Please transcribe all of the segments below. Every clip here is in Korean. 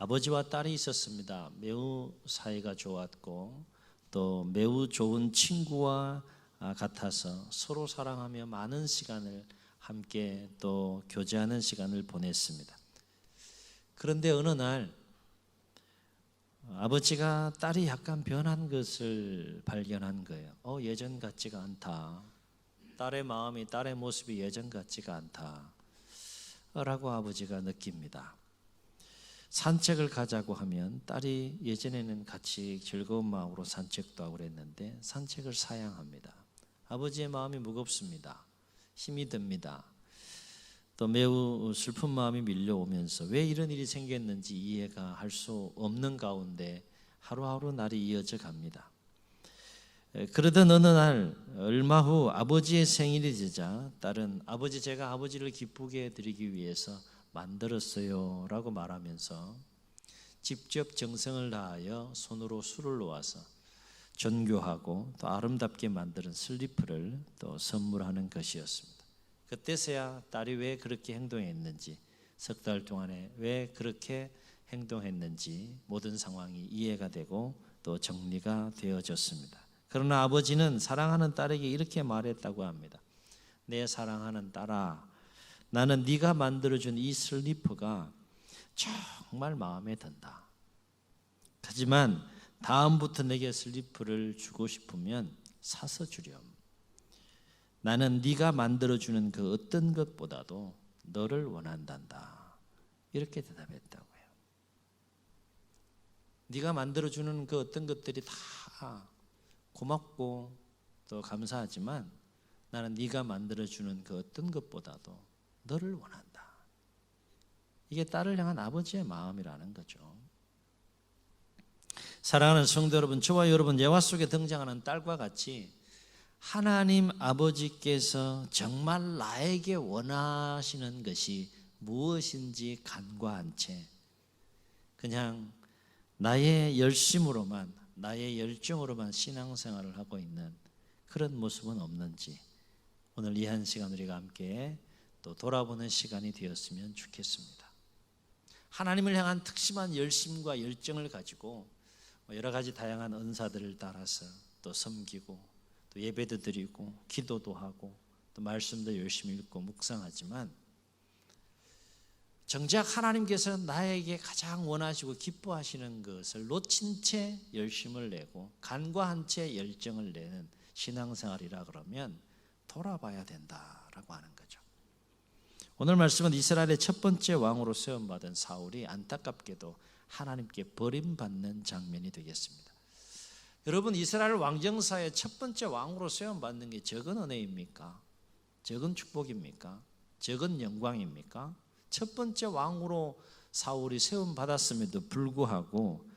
아버지와 딸이 있었습니다. 매우 사이가 좋았고 또 매우 좋은 친구와 같아서 서로 사랑하며 많은 시간을 함께 또 교제하는 시간을 보냈습니다. 그런데 어느 날 아버지가 딸이 약간 변한 것을 발견한 거예요. 예전 같지가 않다. 딸의 마음이, 딸의 모습이 예전 같지가 않다 라고 아버지가 느낍니다. 산책을 가자고 하면 딸이 예전에는 같이 즐거운 마음으로 산책도 하고 그랬는데 산책을 사양합니다. 아버지의 마음이 무겁습니다. 힘이 듭니다. 또 매우 슬픈 마음이 밀려오면서 왜 이런 일이 생겼는지 이해가 할 수 없는 가운데 하루하루 날이 이어져 갑니다. 그러던 어느 날 얼마 후 아버지의 생일이 되자 딸은 아버지, 제가 아버지를 기쁘게 해드리기 위해서 만들었어요 라고 말하면서 직접 정성을 다하여 손으로 술을 놓아서 존귀하고 또 아름답게 만드는 슬리퍼를 또 선물하는 것이었습니다. 그때서야 딸이 왜 그렇게 행동했는지, 석 달 동안에 왜 그렇게 행동했는지 모든 상황이 이해가 되고 또 정리가 되어졌습니다. 그러나 아버지는 사랑하는 딸에게 이렇게 말했다고 합니다. 내 사랑하는 딸아, 나는 네가 만들어준 이 슬리퍼가 정말 마음에 든다. 하지만 다음부터 내게 슬리퍼를 주고 싶으면 사서 주렴. 나는 네가 만들어주는 그 어떤 것보다도 너를 원한단다. 이렇게 대답했다고 해요. 네가 만들어주는 그 어떤 것들이 다 고맙고 또 감사하지만 나는 네가 만들어주는 그 어떤 것보다도 너를 원한다. 이게 딸을 향한 아버지의 마음이라는 거죠. 사랑하는 성도 여러분, 저와 여러분 예화 속에 등장하는 딸과 같이 하나님 아버지께서 정말 나에게 원하시는 것이 무엇인지 간과한 채 그냥 나의 열심으로만, 나의 열정으로만 신앙생활을 하고 있는 그런 모습은 없는지 오늘 이 한 시간 우리가 함께 또 돌아보는 시간이 되었으면 좋겠습니다. 하나님을 향한 특심한 열심과 열정을 가지고 여러 가지 다양한 은사들을 따라서 또 섬기고 또 예배도 드리고 기도도 하고 또 말씀도 열심히 읽고 묵상하지만 정작 하나님께서 나에게 가장 원하시고 기뻐하시는 것을 놓친 채 열심을 내고 간과한 채 열정을 내는 신앙생활이라 그러면 돌아봐야 된다라고 하는 거죠. 오늘 말씀은 이스라엘의 첫 번째 왕으로 세움받은 사울이 안타깝게도 하나님께 버림받는 장면이 되겠습니다. 여러분, 이스라엘 왕정사의 첫 번째 왕으로 세움받는 게 적은 은혜입니까? 적은 축복입니까? 적은 영광입니까? 첫 번째 왕으로 사울이 세움받았음에도 불구하고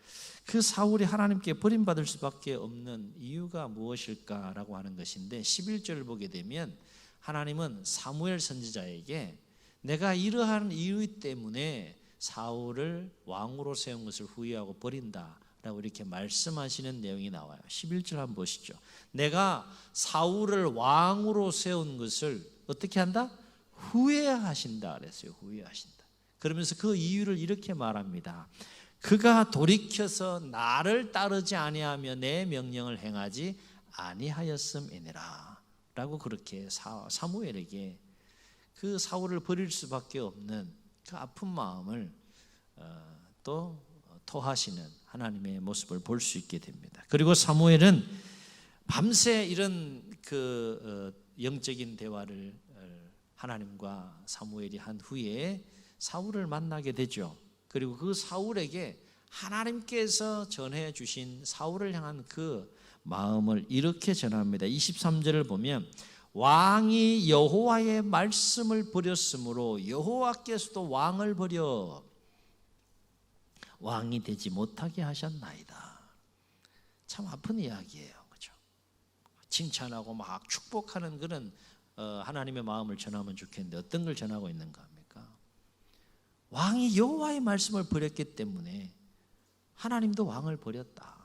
그 사울이 하나님께 버림받을 수밖에 없는 이유가 무엇일까라고 하는 것인데 11절을 보게 되면 하나님은 사무엘 선지자에게 내가 이러한 이유 때문에 사울을 왕으로 세운 것을 후회하고 버린다 라고 이렇게 말씀하시는 내용이 나와요. 11절 한번 보시죠. 내가 사울을 왕으로 세운 것을 어떻게 한다? 후회하신다 그랬어요. 후회하신다. 그러면서 그 이유를 이렇게 말합니다. 그가 돌이켜서 나를 따르지 아니하며 내 명령을 행하지 아니하였음이니라 라고 그렇게 사무엘에게 그 사울을 버릴 수밖에 없는 그 아픈 마음을 또 토하시는 하나님의 모습을 볼 수 있게 됩니다. 그리고 사무엘은 밤새 이런 그 영적인 대화를 하나님과 사무엘이 한 후에 사울을 만나게 되죠. 그리고 그 사울에게 하나님께서 전해 주신 사울을 향한 그 마음을 이렇게 전합니다. 23절을 보면 왕이 여호와의 말씀을 버렸으므로 여호와께서도 왕을 버려 왕이 되지 못하게 하셨나이다. 참 아픈 이야기예요. 그렇죠? 칭찬하고 막 축복하는 그런 하나님의 마음을 전하면 좋겠는데 어떤 걸 전하고 있는가 합니까? 왕이 여호와의 말씀을 버렸기 때문에 하나님도 왕을 버렸다.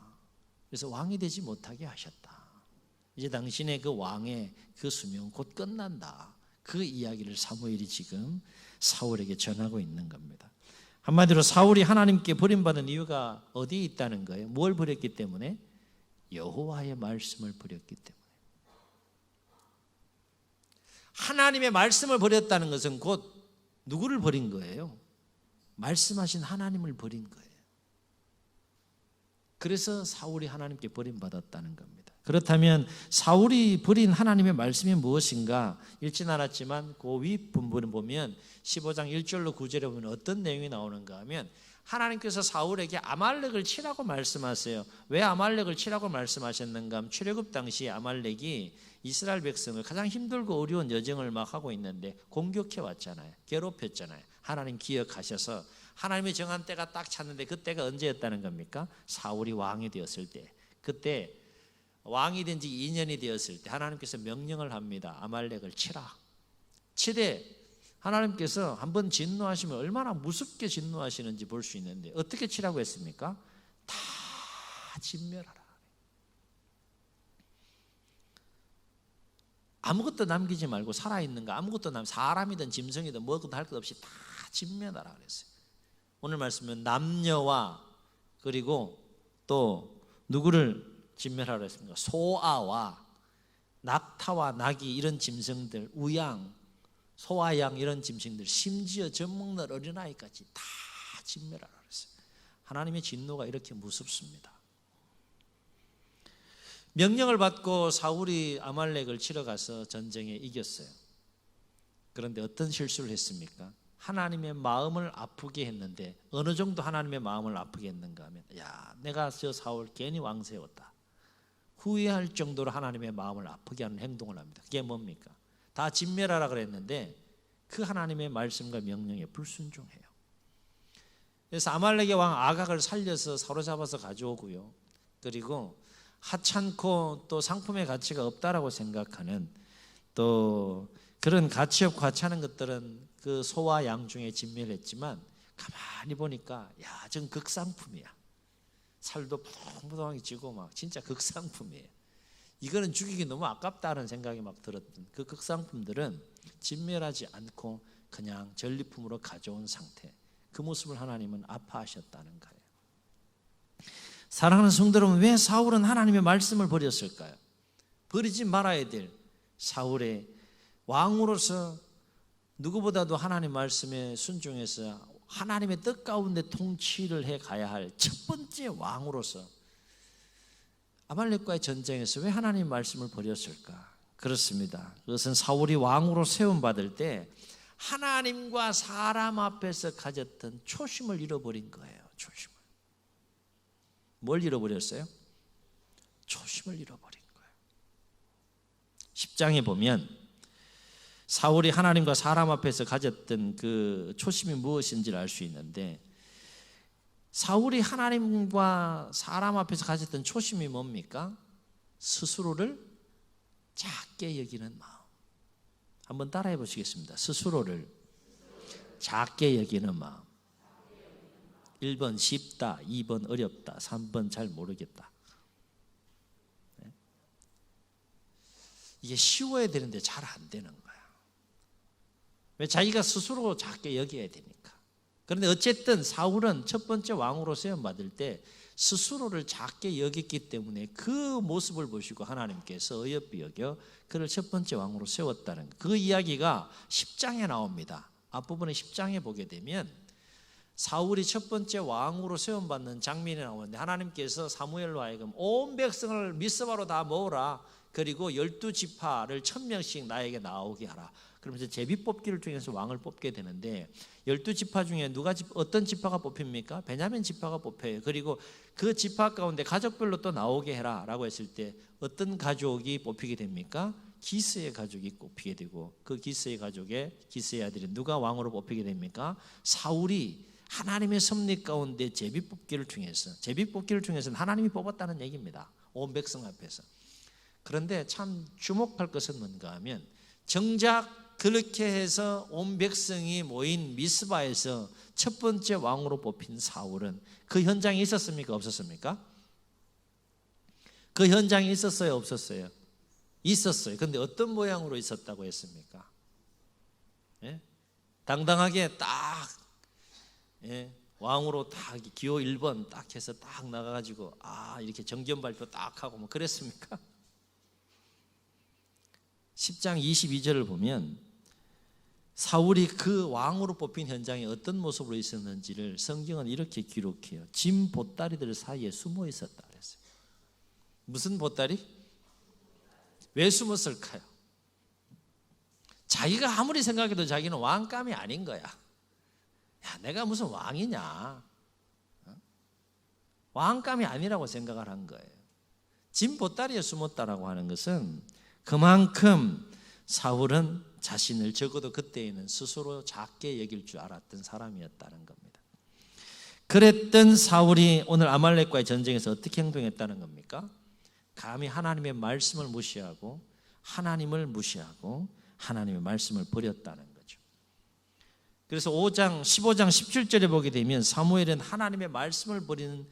그래서 왕이 되지 못하게 하셨다. 이제 당신의 그 왕의 그 수명 곧 끝난다. 그 이야기를 사무엘이 지금 사울에게 전하고 있는 겁니다. 한마디로 사울이 하나님께 버림받은 이유가 어디에 있다는 거예요? 뭘 버렸기 때문에? 여호와의 말씀을 버렸기 때문에. 하나님의 말씀을 버렸다는 것은 곧 누구를 버린 거예요? 말씀하신 하나님을 버린 거예요. 그래서 사울이 하나님께 버림받았다는 겁니다. 그렇다면 사울이 버린 하나님의 말씀이 무엇인가 읽진 않았지만 그 윗부분을 보면 15장 1절로 9절에 보면 어떤 내용이 나오는가 하면 하나님께서 사울에게 아말렉을 치라고 말씀하세요. 왜 아말렉을 치라고 말씀하셨는가 하면 출애굽 당시 아말렉이 이스라엘 백성을 가장 힘들고 어려운 여정을 막 하고 있는데 공격해 왔잖아요. 괴롭혔잖아요. 하나님 기억하셔서 하나님이 정한 때가 딱 찼는데 그 때가 언제였다는 겁니까? 사울이 왕이 되었을 때. 그때 왕이 된 지 2년이 되었을 때 하나님께서 명령을 합니다. 아말렉을 치라. 치되 하나님께서 한번 진노하시면 얼마나 무섭게 진노하시는지 볼 수 있는데 어떻게 치라고 했습니까? 다 진멸하라. 아무것도 남기지 말고 살아있는 거 아무것도 사람이든 짐승이든 뭐든 할 것 없이 다 진멸하라 그랬어요. 오늘 말씀은 남녀와 그리고 또 누구를 진멸하라 했습니까? 소아와 낙타와 나귀 이런 짐승들, 우양, 소와 양 이런 짐승들, 심지어 젖먹는 어린아이까지 다 진멸하라 그랬어요. 하나님의 진노가 이렇게 무섭습니다. 명령을 받고 사울이 아말렉을 치러 가서 전쟁에 이겼어요. 그런데 어떤 실수를 했습니까? 하나님의 마음을 아프게 했는데 어느 정도 하나님의 마음을 아프게 했는가 하면 내가 저 사울 괜히 왕 세웠다. 후회할 정도로 하나님의 마음을 아프게 하는 행동을 합니다. 그게 뭡니까? 다 진멸하라 그랬는데 그 하나님의 말씀과 명령에 불순종해요. 그래서 아말렉의 왕 아각을 살려서 사로잡아서 가져오고요. 그리고 하찮고 또 상품의 가치가 없다라고 생각하는 또 그런 가치 없고 하찮은 것들은 그 소와 양 중에 진멸했지만 가만히 보니까 전 극상품이야. 살도 포동포동하게 찌고 막 진짜 극상품이에요. 이거는 죽이기 너무 아깝다는 생각이 막 들었던 그 극상품들은 진멸하지 않고 그냥 전리품으로 가져온 상태. 그 모습을 하나님은 아파하셨다는 거예요. 사랑하는 성도 여러분, 왜 사울은 하나님의 말씀을 버렸을까요? 버리지 말아야 될 사울의 왕으로서 누구보다도 하나님 말씀에 순종해서 하나님의 뜻 가운데 통치를 해 가야 할 첫 번째 왕으로서 아말렉과의 전쟁에서 왜 하나님 말씀을 버렸을까? 그렇습니다. 그것은 사울이 왕으로 세움받을 때 하나님과 사람 앞에서 가졌던 초심을 잃어버린 거예요. 초심을. 뭘 잃어버렸어요? 초심을 잃어버린 거예요. 10장에 보면 사울이 하나님과 사람 앞에서 가졌던 그 초심이 무엇인지를 알 수 있는데 사울이 하나님과 사람 앞에서 가졌던 초심이 뭡니까? 스스로를 작게 여기는 마음. 한번 따라해 보시겠습니다. 스스로를 작게 여기는 마음. 1번 쉽다, 2번 어렵다, 3번 잘 모르겠다. 이게 쉬워야 되는데 잘 안 되는 거야. 왜? 자기가 스스로 작게 여겨야 되니까. 그런데 어쨌든 사울은 첫 번째 왕으로 세움받을 때 스스로를 작게 여겼기 때문에 그 모습을 보시고 하나님께서 어여삐 여겨 그를 첫 번째 왕으로 세웠다는 거. 그 이야기가 10장에 나옵니다. 앞부분에 10장에 보게 되면 사울이 첫 번째 왕으로 세움받는 장면이 나오는데 하나님께서 사무엘로 하여금 온 백성을 미스바로 다 모으라. 그리고 12지파를 1000명씩 나에게 나오게 하라. 그러면서 제비뽑기를 통해서 왕을 뽑게 되는데 12지파 중에 어떤 지파가 뽑힙니까? 베냐민 지파가 뽑혀요. 그리고 그 지파 가운데 가족별로 또 나오게 해라 라고 했을 때 어떤 가족이 뽑히게 됩니까? 기스의 가족이 뽑히게 되고 그 기스의 가족의 기스의 아들이 누가 왕으로 뽑히게 됩니까? 사울이 하나님의 섭리 가운데 제비뽑기를 통해서는 하나님이 뽑았다는 얘기입니다. 온 백성 앞에서. 그런데 참 주목할 것은 뭔가 하면 정작 그렇게 해서 온 백성이 모인 미스바에서 첫 번째 왕으로 뽑힌 사울은 그 현장에 있었습니까? 없었습니까? 그 현장에 있었어요? 없었어요? 있었어요. 그런데 어떤 모양으로 있었다고 했습니까? 예? 당당하게 딱 왕으로 딱 기호 1번 딱 해서 딱 나가가지고 이렇게 정견 발표 딱 하고 뭐 그랬습니까? 10장 22절을 보면 사울이 그 왕으로 뽑힌 현장에 어떤 모습으로 있었는지를 성경은 이렇게 기록해요. 짐 보따리들 사이에 숨어 있었다 그랬어요. 무슨 보따리? 왜 숨었을까요? 자기가 아무리 생각해도 자기는 왕감이 아닌 거야. 야, 내가 무슨 왕이냐? 왕감이 아니라고 생각을 한 거예요. 짐 보따리에 숨었다라고 하는 것은 그만큼 사울은 자신을 적어도 그때에는 스스로 작게 여길 줄 알았던 사람이었다는 겁니다. 그랬던 사울이 오늘 아말렉과의 전쟁에서 어떻게 행동했다는 겁니까? 감히 하나님의 말씀을 무시하고 하나님을 무시하고 하나님의 말씀을 버렸다는 거죠. 그래서 15장 17절에 보게 되면 사무엘은 하나님의 말씀을 버리는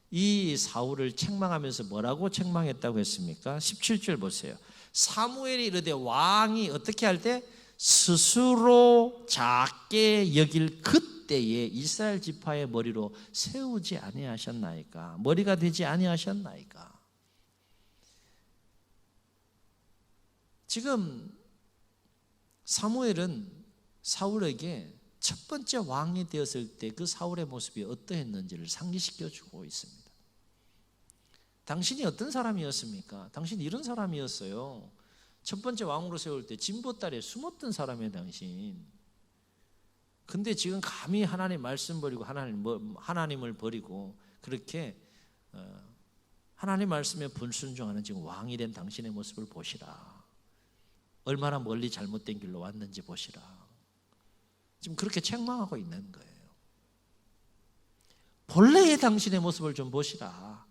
이 사울을 책망하면서 뭐라고 책망했다고 했습니까? 17절 보세요. 사무엘이 이르되 왕이 어떻게 할 때 스스로 작게 여길 그때에 이스라엘 지파의 머리로 세우지 아니하셨나이까? 머리가 되지 아니하셨나이까? 지금 사무엘은 사울에게 첫 번째 왕이 되었을 때 그 사울의 모습이 어떠했는지를 상기시켜 주고 있습니다. 당신이 어떤 사람이었습니까? 당신이 이런 사람이었어요. 첫 번째 왕으로 세울 때 진보딸에 숨었던 사람이에요, 당신. 근데 지금 감히 하나님 말씀 버리고 하나님을 버리고 그렇게 하나님 말씀에 불순종하는 지금 왕이 된 당신의 모습을 보시라. 얼마나 멀리 잘못된 길로 왔는지 보시라. 지금 그렇게 책망하고 있는 거예요. 본래의 당신의 모습을 좀 보시라.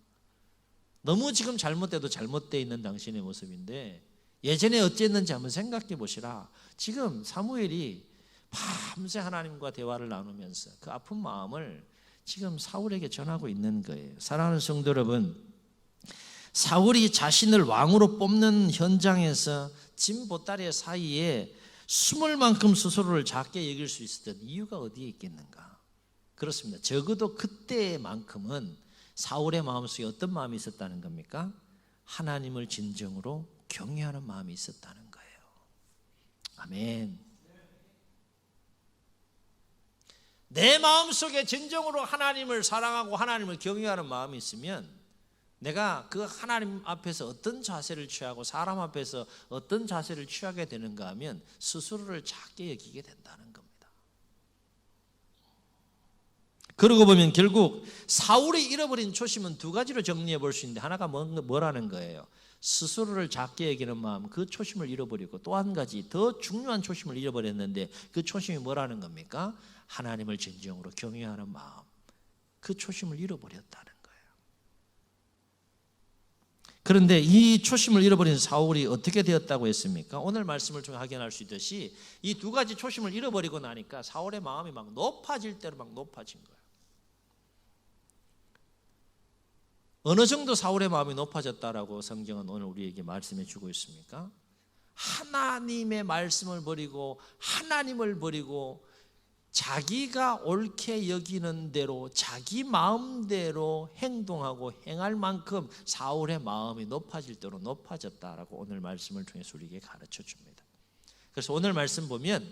너무 지금 잘못돼도 잘못되어 있는 당신의 모습인데 예전에 어찌했는지 한번 생각해 보시라. 지금 사무엘이 밤새 하나님과 대화를 나누면서 그 아픈 마음을 지금 사울에게 전하고 있는 거예요. 사랑하는 성도 여러분, 사울이 자신을 왕으로 뽑는 현장에서 짐 보따리 사이에 숨을 만큼 스스로를 작게 여길 수 있었던 이유가 어디에 있겠는가? 그렇습니다. 적어도 그때만큼은 사울의 마음속에 어떤 마음이 있었다는 겁니까? 하나님을 진정으로 경외하는 마음이 있었다는 거예요. 아멘. 내 마음속에 진정으로 하나님을 사랑하고 하나님을 경외하는 마음이 있으면 내가 그 하나님 앞에서 어떤 자세를 취하고 사람 앞에서 어떤 자세를 취하게 되는가 하면 스스로를 작게 여기게 된다는 겁니다. 그러고 보면 결국 사울이 잃어버린 초심은 두 가지로 정리해 볼 수 있는데 하나가 뭐라는 거예요? 스스로를 작게 여기는 마음, 그 초심을 잃어버리고 또 한 가지 더 중요한 초심을 잃어버렸는데 그 초심이 뭐라는 겁니까? 하나님을 진정으로 경외하는 마음, 그 초심을 잃어버렸다는 거예요. 그런데 이 초심을 잃어버린 사울이 어떻게 되었다고 했습니까? 오늘 말씀을 통해 확인할 수 있듯이 이 두 가지 초심을 잃어버리고 나니까 사울의 마음이 막 높아질 대로 막 높아진 거예요. 어느 정도 사울의 마음이 높아졌다라고 성경은 오늘 우리에게 말씀해 주고 있습니까? 하나님의 말씀을 버리고 하나님을 버리고 자기가 옳게 여기는 대로 자기 마음대로 행동하고 행할 만큼 사울의 마음이 높아질 대로 높아졌다라고 오늘 말씀을 통해서 우리에게 가르쳐 줍니다. 그래서 오늘 말씀 보면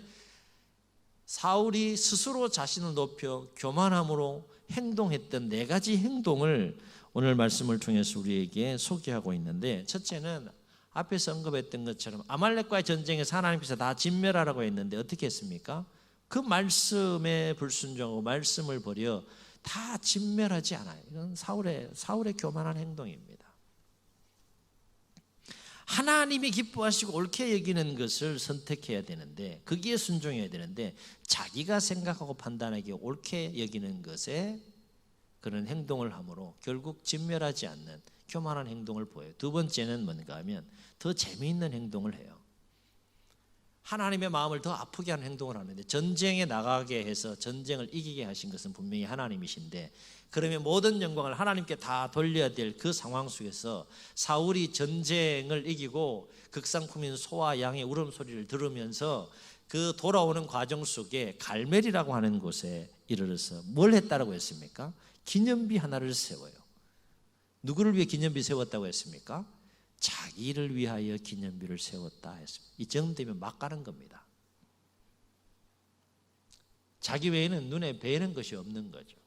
사울이 스스로 자신을 높여 교만함으로 행동했던 네 가지 행동을 오늘 말씀을 통해서 우리에게 소개하고 있는데, 첫째는 앞에서 언급했던 것처럼 아말렉과의 전쟁에서 하나님께서 다 진멸하라고 했는데 어떻게 했습니까? 그 말씀에 불순종하고 말씀을 버려 다 진멸하지 않아요. 이건 사울의 교만한 행동입니다. 하나님이 기뻐하시고 옳게 여기는 것을 선택해야 되는데, 거기에 순종해야 되는데 자기가 생각하고 판단하기에 옳게 여기는 것에 그런 행동을 함으로 결국 진멸하지 않는 교만한 행동을 보여요. 두 번째는 뭔가 하면 더 재미있는 행동을 해요. 하나님의 마음을 더 아프게 하는 행동을 하는데, 전쟁에 나가게 해서 전쟁을 이기게 하신 것은 분명히 하나님이신데, 그러면 모든 영광을 하나님께 다 돌려야 될 그 상황 속에서 사울이 전쟁을 이기고 극상품인 소와 양의 울음소리를 들으면서 그 돌아오는 과정 속에 갈멜이라고 하는 곳에 이르러서 뭘 했다라고 했습니까? 기념비 하나를 세워요. 누구를 위해 기념비 세웠다고 했습니까? 자기를 위하여 기념비를 세웠다 했습니다. 이 정되면 막 가는 겁니다. 자기 외에는 눈에 뵈는 것이 없는 거죠.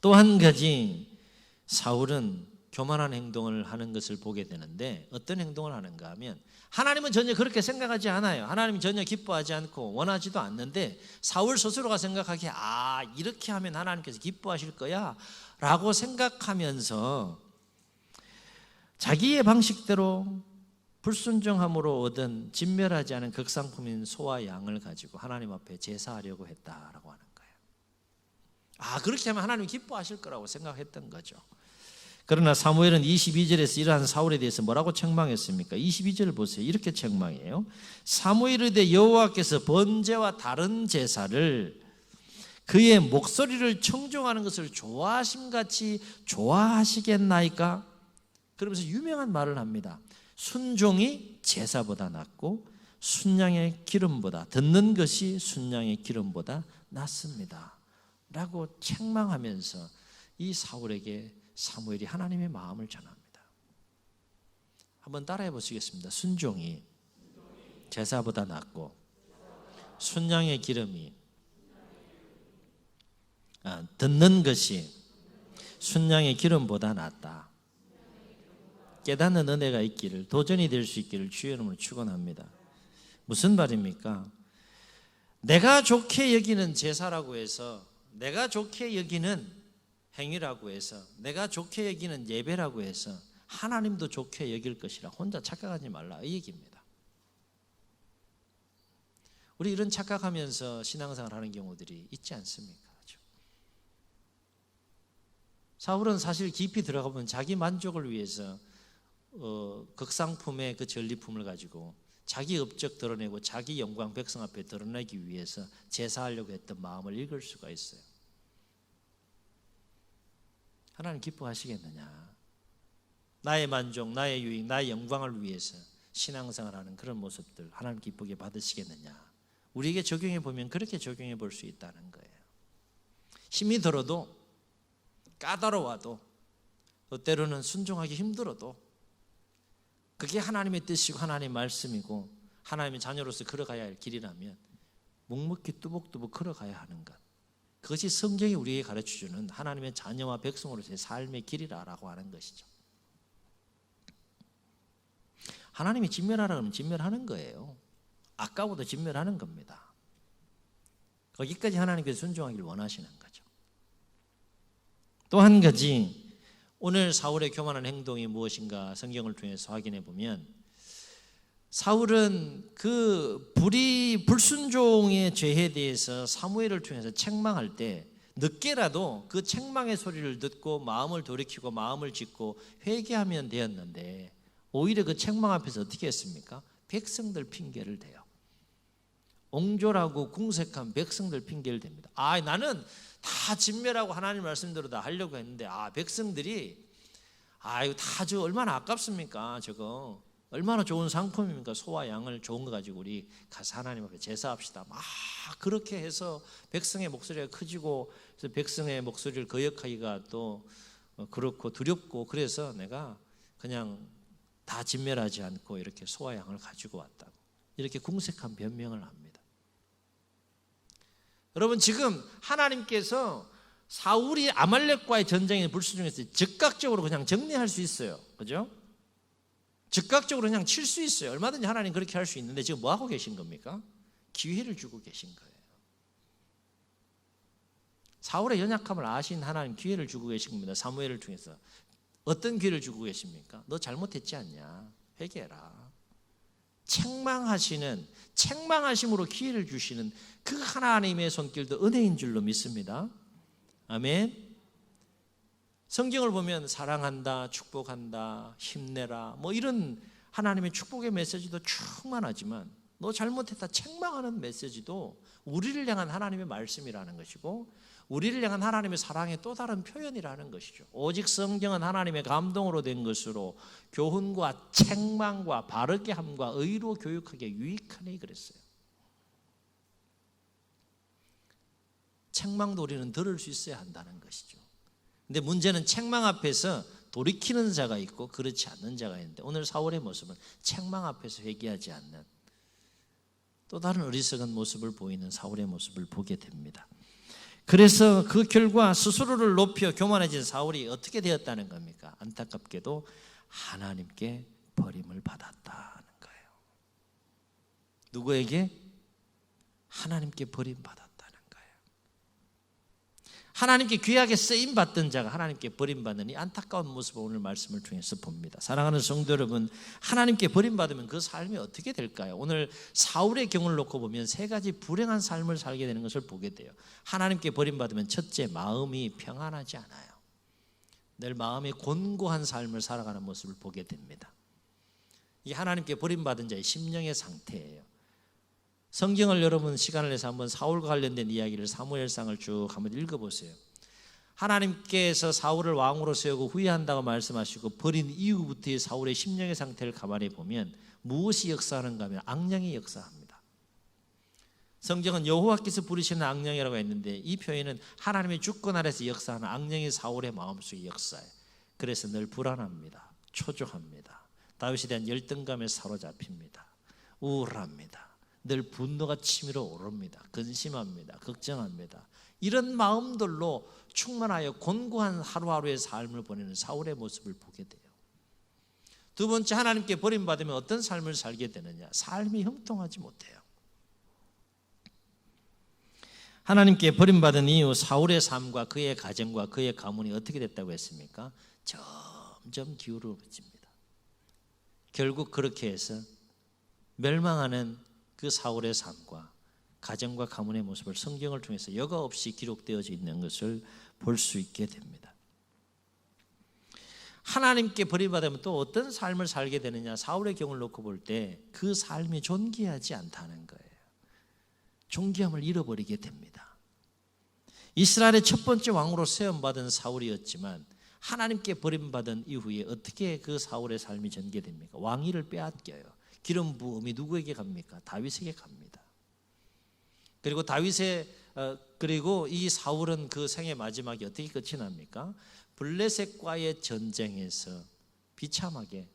또 한 가지 사울은 교만한 행동을 하는 것을 보게 되는데 어떤 행동을 하는가 하면 하나님은 전혀 그렇게 생각하지 않아요. 하나님은 전혀 기뻐하지 않고 원하지도 않는데 사울 스스로가 생각하기에 이렇게 하면 하나님께서 기뻐하실 거야 라고 생각하면서 자기의 방식대로 불순종함으로 얻은 진멸하지 않은 극상품인 소와 양을 가지고 하나님 앞에 제사하려고 했다라고 하는 거예요. 그렇게 하면 하나님이 기뻐하실 거라고 생각했던 거죠. 그러나 사무엘은 22절에서 이러한 사울에 대해서 뭐라고 책망했습니까? 22절을 보세요. 이렇게 책망해요. 사무엘에 대해 여호와께서 번제와 다른 제사를 그의 목소리를 청종하는 것을 좋아하심같이 좋아하시겠나이까? 그러면서 유명한 말을 합니다. 순종이 제사보다 낫고 순양의 기름보다 듣는 것이 순양의 기름보다 낫습니다 라고 책망하면서 이 사울에게 사무엘이 하나님의 마음을 전합니다. 한번 따라해 보시겠습니다. 순종이 제사보다 낫고 순양의 기름이 듣는 것이 순양의 기름보다 낫다. 깨닫는 은혜가 있기를, 도전이 될 수 있기를 주의 이름으로 축원합니다. 무슨 말입니까? 내가 좋게 여기는 제사라고 해서, 내가 좋게 여기는 행위라고 해서, 내가 좋게 여기는 예배라고 해서 하나님도 좋게 여길 것이라 혼자 착각하지 말라, 이 얘기입니다. 우리 이런 착각하면서 신앙생활 하는 경우들이 있지 않습니까? 그렇죠? 사울은 사실 깊이 들어가 보면 자기 만족을 위해서 극상품의 그 전리품을 가지고 자기 업적 드러내고 자기 영광 백성 앞에 드러내기 위해서 제사하려고 했던 마음을 읽을 수가 있어요. 하나님 기뻐하시겠느냐? 나의 만족, 나의 유익, 나의 영광을 위해서 신앙생활하는 그런 모습들 하나님 기쁘게 받으시겠느냐? 우리에게 적용해 보면 그렇게 적용해 볼 수 있다는 거예요. 힘이 들어도, 까다로워도, 때로는 순종하기 힘들어도 그게 하나님의 뜻이고 하나님의 말씀이고 하나님의 자녀로서 걸어가야 할 길이라면 묵묵히 뚜벅뚜벅 걸어가야 하는 것, 그것이 성경이 우리에게 가르쳐주는 하나님의 자녀와 백성으로서의 삶의 길이라고 하는 것이죠. 하나님이 진멸하라 그러면 진멸하는 거예요. 아까워도 진멸하는 겁니다. 거기까지 하나님께서 순종하기를 원하시는 거죠. 또 한 가지, 오늘 사울의 교만한 행동이 무엇인가 성경을 통해서 확인해 보면 사울은 그 불순종의 죄에 대해서 사무엘을 통해서 책망할 때 늦게라도 그 책망의 소리를 듣고 마음을 돌이키고 마음을 짓고 회개하면 되었는데 오히려 그 책망 앞에서 어떻게 했습니까? 백성들 핑계를 대요. 옹졸하고 궁색한 백성들 핑계를 댑니다. 나는 다 진멸하고 하나님 말씀대로 다 하려고 했는데 백성들이 이거 다 저 얼마나 아깝습니까? 저거 얼마나 좋은 상품입니까? 소와 양을 좋은 거 가지고 우리 가서 하나님 앞에 제사합시다. 막 그렇게 해서 백성의 목소리가 커지고, 그래서 백성의 목소리를 거역하기가 또 그렇고 두렵고, 그래서 내가 그냥 다 진멸하지 않고 이렇게 소와 양을 가지고 왔다고 이렇게 궁색한 변명을 합니다. 여러분, 지금 하나님께서 사울이 아말렉과의 전쟁에 불순종했을 때 즉각적으로 그냥 정리할 수 있어요. 그죠? 즉각적으로 그냥 칠 수 있어요. 얼마든지 하나님 그렇게 할 수 있는데 지금 뭐 하고 계신 겁니까? 기회를 주고 계신 거예요. 사울의 연약함을 아신 하나님 기회를 주고 계신 겁니다. 사무엘을 통해서. 어떤 기회를 주고 계십니까? 너 잘못했지 않냐? 회개해라. 책망하심으로 기회를 주시는 그 하나님의 손길도 은혜인 줄로 믿습니다. 아멘. 성경을 보면 사랑한다, 축복한다, 힘내라, 뭐 이런 하나님의 축복의 메시지도 충만하지만 너 잘못했다 책망하는 메시지도 우리를 향한 하나님의 말씀이라는 것이고 우리를 향한 하나님의 사랑의 또 다른 표현이라는 것이죠. 오직 성경은 하나님의 감동으로 된 것으로 교훈과 책망과 바르게 함과 의로 교육하기에 유익하니 그랬어요. 책망도 우리는 들을 수 있어야 한다는 것이죠. 근데 문제는 책망 앞에서 돌이키는 자가 있고 그렇지 않는 자가 있는데 오늘 사울의 모습은 책망 앞에서 회개하지 않는 또 다른 어리석은 모습을 보이는 사울의 모습을 보게 됩니다. 그래서 그 결과 스스로를 높여 교만해진 사울이 어떻게 되었다는 겁니까? 안타깝게도 하나님께 버림을 받았다는 거예요. 누구에게? 하나님께 버림받았다는 거예요. 하나님께 귀하게 쓰임받던 자가 하나님께 버림받는 이 안타까운 모습을 오늘 말씀을 통해서 봅니다. 사랑하는 성도 여러분, 하나님께 버림받으면 그 삶이 어떻게 될까요? 오늘 사울의 경우를 놓고 보면 세 가지 불행한 삶을 살게 되는 것을 보게 돼요. 하나님께 버림받으면 첫째, 마음이 평안하지 않아요. 늘 마음이 곤고한 삶을 살아가는 모습을 보게 됩니다. 이 하나님께 버림받은 자의 심령의 상태예요. 성경을 여러분 시간을 내서 한번 사울과 관련된 이야기를 사무엘상을 쭉 한번 읽어보세요. 하나님께서 사울을 왕으로 세우고 후회한다고 말씀하시고 버린 이후부터의 사울의 심령의 상태를 가만히 보면 무엇이 역사하는가 하면 악령이 역사합니다. 성경은 여호와께서 부르시는 악령이라고 했는데 이 표현은 하나님의 주권 아래서 역사하는 악령이 사울의 마음속에 역사해요. 그래서 늘 불안합니다. 초조합니다. 다윗에 대한 열등감에 사로잡힙니다. 우울합니다. 늘 분노가 치밀어 오릅니다. 근심합니다. 걱정합니다. 이런 마음들로 충만하여 곤고한 하루하루의 삶을 보내는 사울의 모습을 보게 돼요. 두 번째, 하나님께 버림받으면 어떤 삶을 살게 되느냐? 삶이 형통하지 못해요. 하나님께 버림받은 이후 사울의 삶과 그의 가정과 그의 가문이 어떻게 됐다고 했습니까? 점점 기울어집니다. 결국 그렇게 해서 멸망하는 그 사울의 삶과 가정과 가문의 모습을 성경을 통해서 여과 없이 기록되어져 있는 것을 볼 수 있게 됩니다. 하나님께 버림받으면 또 어떤 삶을 살게 되느냐? 사울의 경우를 놓고 볼 때 그 삶이 존귀하지 않다는 거예요. 존귀함을 잃어버리게 됩니다. 이스라엘의 첫 번째 왕으로 세움받은 사울이었지만 하나님께 버림받은 이후에 어떻게 그 사울의 삶이 전개됩니까? 왕위를 빼앗겨요. 기름 부음이 누구에게 갑니까? 다윗에게 갑니다. 그리고 이 사울은 그 생의 마지막이 어떻게 끝이 납니까? 블레셋과의 전쟁에서 비참하게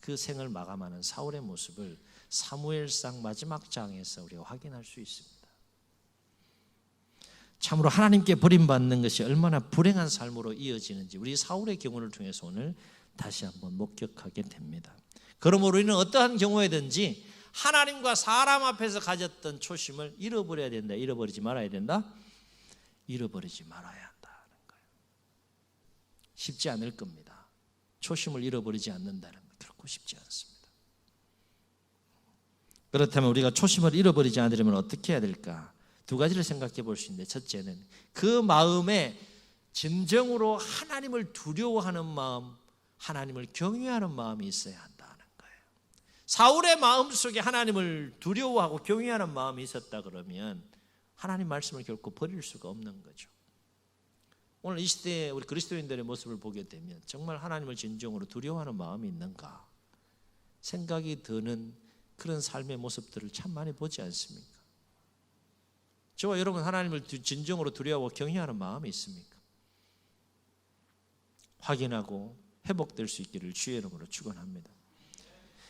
그 생을 마감하는 사울의 모습을 사무엘상 마지막 장에서 우리가 확인할 수 있습니다. 참으로 하나님께 버림받는 것이 얼마나 불행한 삶으로 이어지는지 우리 사울의 경우를 통해서 오늘 다시 한번 목격하게 됩니다. 그러므로 우리는 어떠한 경우에든지 하나님과 사람 앞에서 가졌던 초심을 잃어버려야 된다. 잃어버리지 말아야 된다. 잃어버리지 말아야 한다는 거예요. 쉽지 않을 겁니다. 초심을 잃어버리지 않는다는 건 결코 쉽지 않습니다. 그렇다면 우리가 초심을 잃어버리지 않으려면 어떻게 해야 될까? 두 가지를 생각해 볼 수 있는데, 첫째는 그 마음에 진정으로 하나님을 두려워하는 마음, 하나님을 경외하는 마음이 있어야 한다는 거예요. 사울의 마음속에 하나님을 두려워하고 경외하는 마음이 있었다 그러면 하나님 말씀을 결코 버릴 수가 없는 거죠. 오늘 이 시대에 우리 그리스도인들의 모습을 보게 되면 정말 하나님을 진정으로 두려워하는 마음이 있는가 생각이 드는 그런 삶의 모습들을 참 많이 보지 않습니까? 저와 여러분 하나님을 진정으로 두려워하고 경외하는 마음이 있습니까? 확인하고 회복될 수 있기를 주의 이름으로 축원합니다.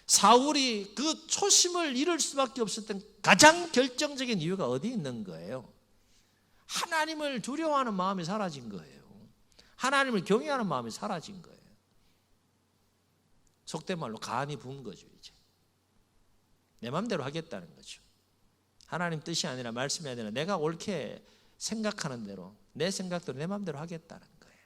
사울이 그 초심을 잃을 수밖에 없었던 가장 결정적인 이유가 어디 있는 거예요? 하나님을 두려워하는 마음이 사라진 거예요. 하나님을 경외하는 마음이 사라진 거예요. 속된 말로 간이 부은 거죠. 이제 내 마음대로 하겠다는 거죠. 하나님 뜻이 아니라 말씀이 아니라 내가 옳게 생각하는 대로 내 생각대로 내 마음대로 하겠다는 거예요.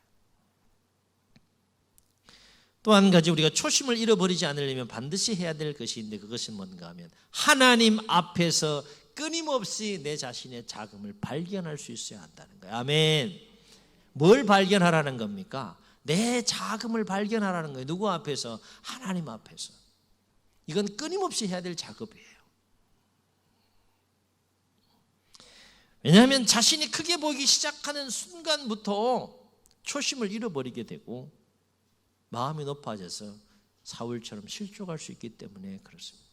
또 한 가지 우리가 초심을 잃어버리지 않으려면 반드시 해야 될 것이 있는데 그것은 뭔가 하면 하나님 앞에서 끊임없이 내 자신의 자금을 발견할 수 있어야 한다는 거예요. 아멘. 뭘 발견하라는 겁니까? 내 자금을 발견하라는 거예요. 누구 앞에서? 하나님 앞에서. 이건 끊임없이 해야 될 작업이에요. 왜냐하면 자신이 크게 보이기 시작하는 순간부터 초심을 잃어버리게 되고 마음이 높아져서 사울처럼 실족할 수 있기 때문에 그렇습니다.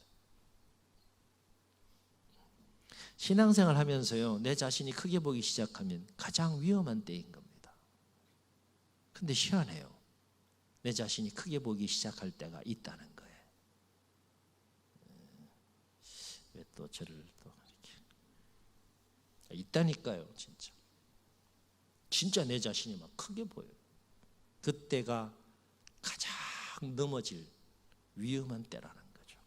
신앙생활 하면서요, 내 자신이 크게 보기 시작하면 가장 위험한 때인 겁니다. 근데 희한해요. 내 자신이 크게 보기 시작할 때가 있다는 거예요. 왜 또 저를 또 이렇게 있다니까요. 진짜 내 자신이 막 크게 보여요. 그때가 가장 넘어질 위험한 때라는 거죠.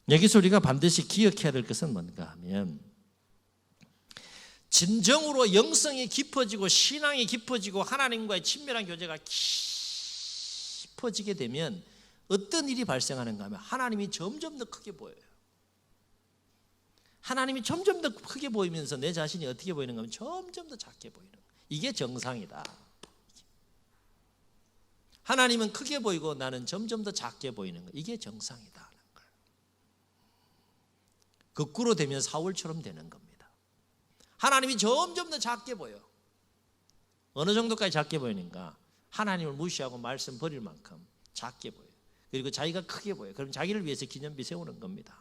여기서 우리가 반드시 기억해야 될 것은 뭔가 하면, 진정으로 영성이 깊어지고 신앙이 깊어지고 하나님과의 친밀한 교제가 깊어지게 되면 어떤 일이 발생하는가 하면 하나님이 점점 더 크게 보여요. 하나님이 점점 더 크게 보이면서 내 자신이 어떻게 보이는가 하면 점점 더 작게 보이는 거예요. 이게 정상이다. 하나님은 크게 보이고 나는 점점 더 작게 보이는 거, 이게 정상이다. 거꾸로 되면 사울처럼 되는 겁니다. 하나님이 점점 더 작게 보여. 어느 정도까지 작게 보이는가? 하나님을 무시하고 말씀 버릴 만큼 작게 보여. 그리고 자기가 크게 보여. 그럼 자기를 위해서 기념비 세우는 겁니다.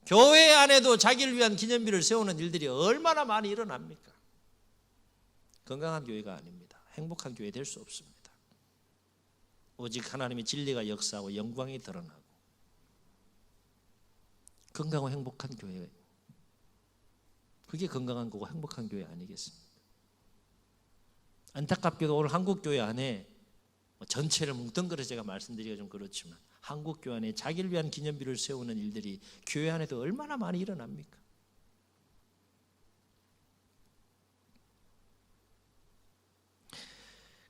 교회 안에도 자기를 위한 기념비를 세우는 일들이 얼마나 많이 일어납니까? 건강한 교회가 아닙니다. 행복한 교회 될 수 없습니다. 오직 하나님의 진리가 역사하고 영광이 드러나고 건강하고 행복한 교회, 그게 건강한 거고 행복한 교회 아니겠습니까? 안타깝게도 오늘 한국 교회 안에 전체를 뭉뚱그려서 제가 말씀드리기가 좀 그렇지만 한국 교회 안에 자기를 위한 기념비를 세우는 일들이 교회 안에도 얼마나 많이 일어납니까?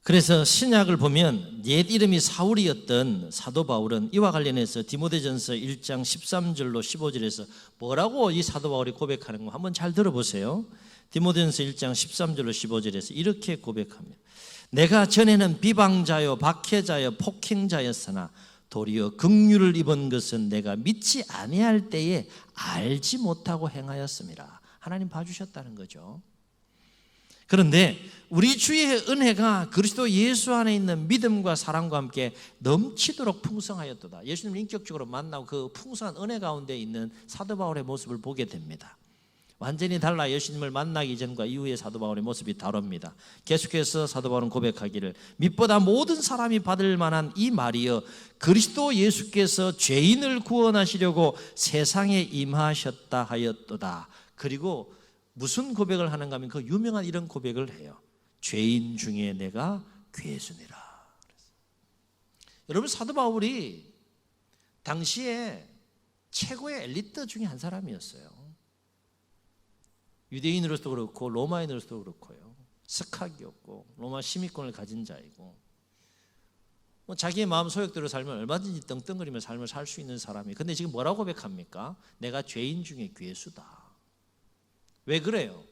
그래서 신약을 보면 옛 이름이 사울이었던 사도 바울은 이와 관련해서 디모데전서 1장 13절로 15절에서 뭐라고 이 사도 바울이 고백하는 거 한번 잘 들어보세요. 디모데전서 1장 13절로 15절에서 이렇게 고백합니다. 내가 전에는 비방자요 박해자요 폭행자였으나 도리어 긍휼을 입은 것은 내가 믿지 아니할 때에 알지 못하고 행하였음이라. 하나님 봐주셨다는 거죠. 그런데 우리 주의 은혜가 그리스도 예수 안에 있는 믿음과 사랑과 함께 넘치도록 풍성하였도다. 예수님을 인격적으로 만나고 그 풍성한 은혜 가운데 있는 사도 바울의 모습을 보게 됩니다. 완전히 달라 예수님을 만나기 전과 이후의 사도 바울의 모습이 다릅니다. 계속해서 사도 바울은 고백하기를 밑보다 모든 사람이 받을 만한 이 말이여 그리스도 예수께서 죄인을 구원하시려고 세상에 임하셨다 하였도다. 그리고 무슨 고백을 하는가 하면 그 유명한 이런 고백을 해요. 죄인 중에 내가 괴순이라. 여러분, 사도 바울이 당시에 최고의 엘리트 중에 한 사람이었어요. 유대인으로서도 그렇고 로마인으로서도 그렇고요. 스카기였고 로마 시민권을 가진 자이고 자기의 마음 소욕대로 살면 얼마든지 떵떵거리며 삶을 살 수 있는 사람이. 근데 지금 뭐라고 고백합니까? 내가 죄인 중에 괴수다. 왜 그래요?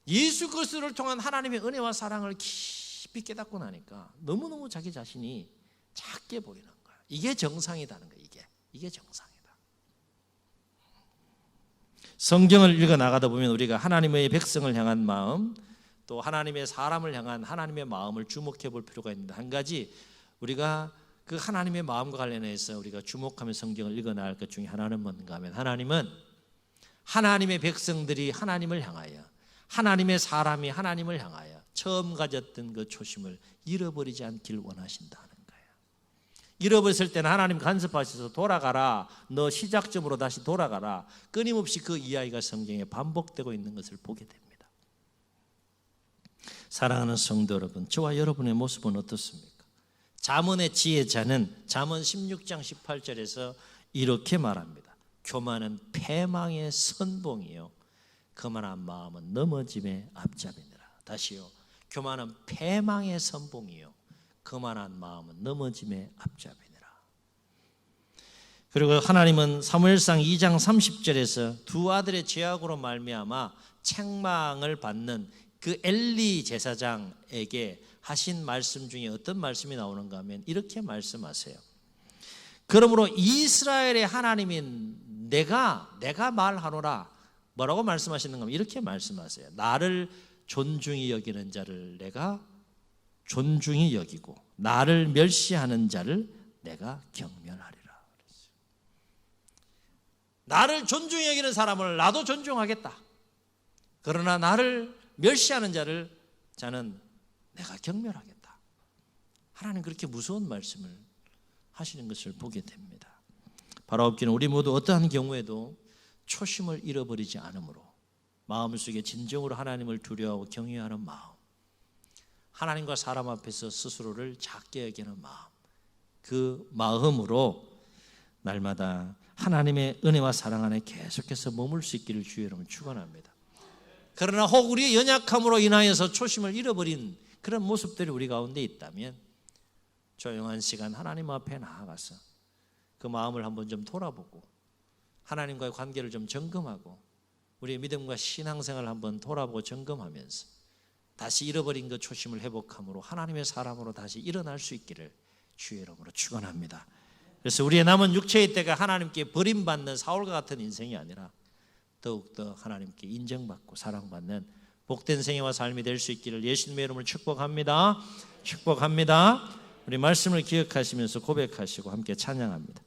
예수 그리스도를 통한 하나님의 은혜와 사랑을 깊이 깨닫고 나니까 너무너무 자기 자신이 작게 보이는 거예요. 이게 정상이라는 거예요. 이게 정상이다. 성경을 읽어 나가다 보면 우리가 하나님의 백성을 향한 마음, 또 하나님의 사람을 향한 하나님의 마음을 주목해 볼 필요가 있는데, 한 가지 우리가 그 하나님의 마음과 관련해서 우리가 주목하며 성경을 읽어 나갈 것 중에 하나는 뭔가 하면, 하나님은 하나님의 백성들이 하나님을 향하여, 하나님의 사람이 하나님을 향하여 처음 가졌던 그 초심을 잃어버리지 않길 원하신다는 거예요. 잃어버렸을 때는 하나님 간섭하셔서 돌아가라, 너 시작점으로 다시 돌아가라, 끊임없이 그 이야기가 성경에 반복되고 있는 것을 보게 됩니다. 사랑하는 성도 여러분, 저와 여러분의 모습은 어떻습니까? 잠언의 지혜자는 잠언 16장 18절에서 이렇게 말합니다. 교만은 패망의 선봉이요 거만한 마음은 넘어짐의 앞잡이니라. 다시요. 교만은 패망의 선봉이요 거만한 마음은 넘어짐의 앞잡이니라. 그리고 하나님은 사무엘상 2장 30절에서 두 아들의 죄악으로 말미암아 책망을 받는 그 엘리 제사장에게 하신 말씀 중에 어떤 말씀이 나오는가 하면 이렇게 말씀하세요. 그러므로 이스라엘의 하나님인 내가 말하노라. 뭐라고 말씀하시는 겁니까? 이렇게 말씀하세요. 나를 존중히 여기는 자를 내가 존중히 여기고 나를 멸시하는 자를 내가 경멸하리라. 나를 존중히 여기는 사람을 나도 존중하겠다. 그러나 나를 멸시하는 자는 내가 경멸하겠다. 하나님 그렇게 무서운 말씀을 하시는 것을 보게 됩니다. 바로 없기는 우리 모두 어떠한 경우에도 초심을 잃어버리지 않으므로 마음속에 진정으로 하나님을 두려워하고 경외하는 마음, 하나님과 사람 앞에서 스스로를 작게 여기는 마음, 그 마음으로 날마다 하나님의 은혜와 사랑 안에 계속해서 머물 수 있기를 주의 이름으로 축원합니다. 그러나 혹 우리의 연약함으로 인하여서 초심을 잃어버린 그런 모습들이 우리 가운데 있다면 조용한 시간 하나님 앞에 나아가서 그 마음을 한번 좀 돌아보고 하나님과의 관계를 좀 점검하고 우리의 믿음과 신앙생활을 한번 돌아보고 점검하면서 다시 잃어버린 그 초심을 회복함으로 하나님의 사람으로 다시 일어날 수 있기를 주의 이름으로 축원합니다. 그래서 우리의 남은 육체의 때가 하나님께 버림받는 사울과 같은 인생이 아니라 더욱더 하나님께 인정받고 사랑받는 복된 생애와 삶이 될 수 있기를 예수님의 이름으로 축복합니다. 축복합니다. 우리 말씀을 기억하시면서 고백하시고 함께 찬양합니다.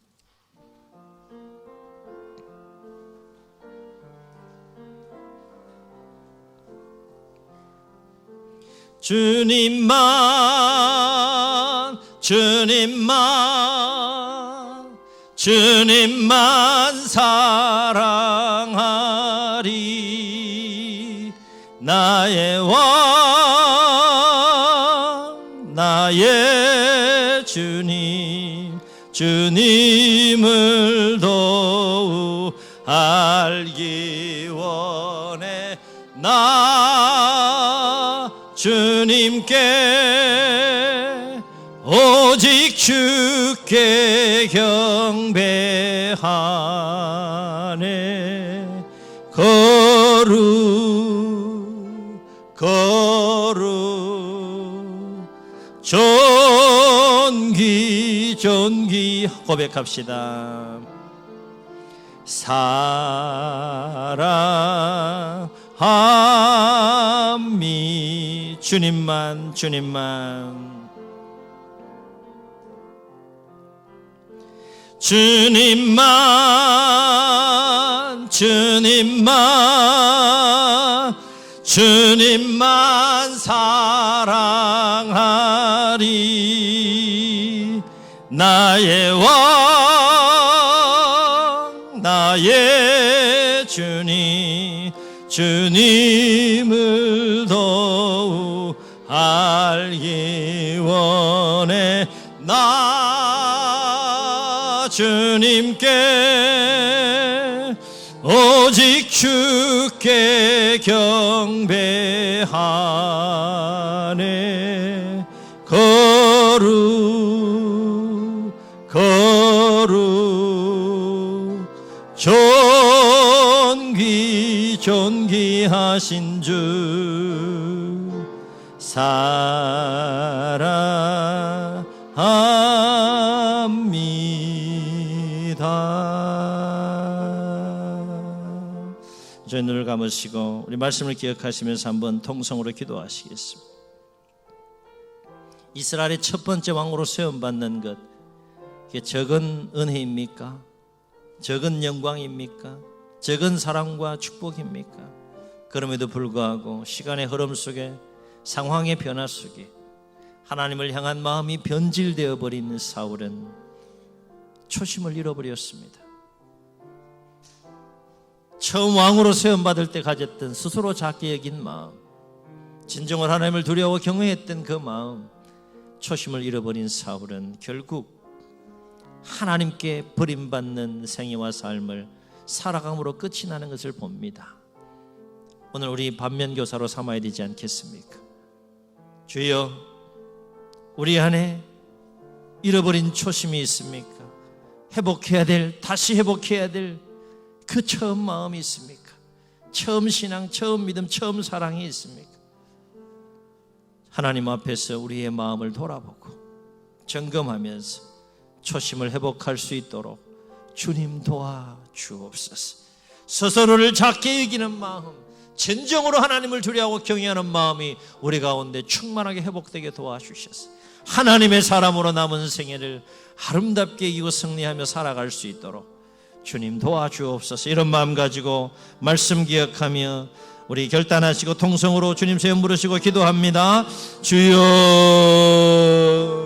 주님만 사랑하리. 나의 왕 나의 주님을 더욱 알기 원해. 나 주님께 오직 주께 경배하네. 거룩 존귀 고백합시다. 사랑함이 주님만 사랑하리. 나의 왕 나의 주님을 더욱 알기 원해. 나 주님께 오직 주께 경배하네. 거룩 존귀하신 주 사랑합니다. 저희 눈을 감으시고 우리 말씀을 기억하시면서 한번 통성으로 기도하시겠습니다. 이스라엘의 첫 번째 왕으로 세움받는 것, 이게 적은 은혜입니까? 적은 영광입니까? 적은 사랑과 축복입니까? 그럼에도 불구하고 시간의 흐름 속에 상황의 변화 속에 하나님을 향한 마음이 변질되어 버린 사울은 초심을 잃어버렸습니다. 처음 왕으로 세움받을 때 가졌던 스스로 작게 여긴 마음, 진정으로 하나님을 두려워 경외했던 그 마음, 초심을 잃어버린 사울은 결국 하나님께 버림받는 생애와 삶을 살아감으로 끝이 나는 것을 봅니다. 오늘 우리 반면교사로 삼아야 되지 않겠습니까? 주여, 우리 안에 잃어버린 초심이 있습니까? 다시 회복해야 될 그 처음 마음이 있습니까? 처음 신앙, 처음 믿음, 처음 사랑이 있습니까? 하나님 앞에서 우리의 마음을 돌아보고 점검하면서 초심을 회복할 수 있도록 주님 도와주옵소서. 스스로를 작게 여기는 마음, 진정으로 하나님을 두려워하고 경외하는 마음이 우리 가운데 충만하게 회복되게 도와주셔서 하나님의 사람으로 남은 생애를 아름답게 이기고 승리하며 살아갈 수 있도록 주님 도와주옵소서. 이런 마음 가지고 말씀 기억하며 우리 결단하시고 통성으로 주님 세움 부르시고 기도합니다. 주여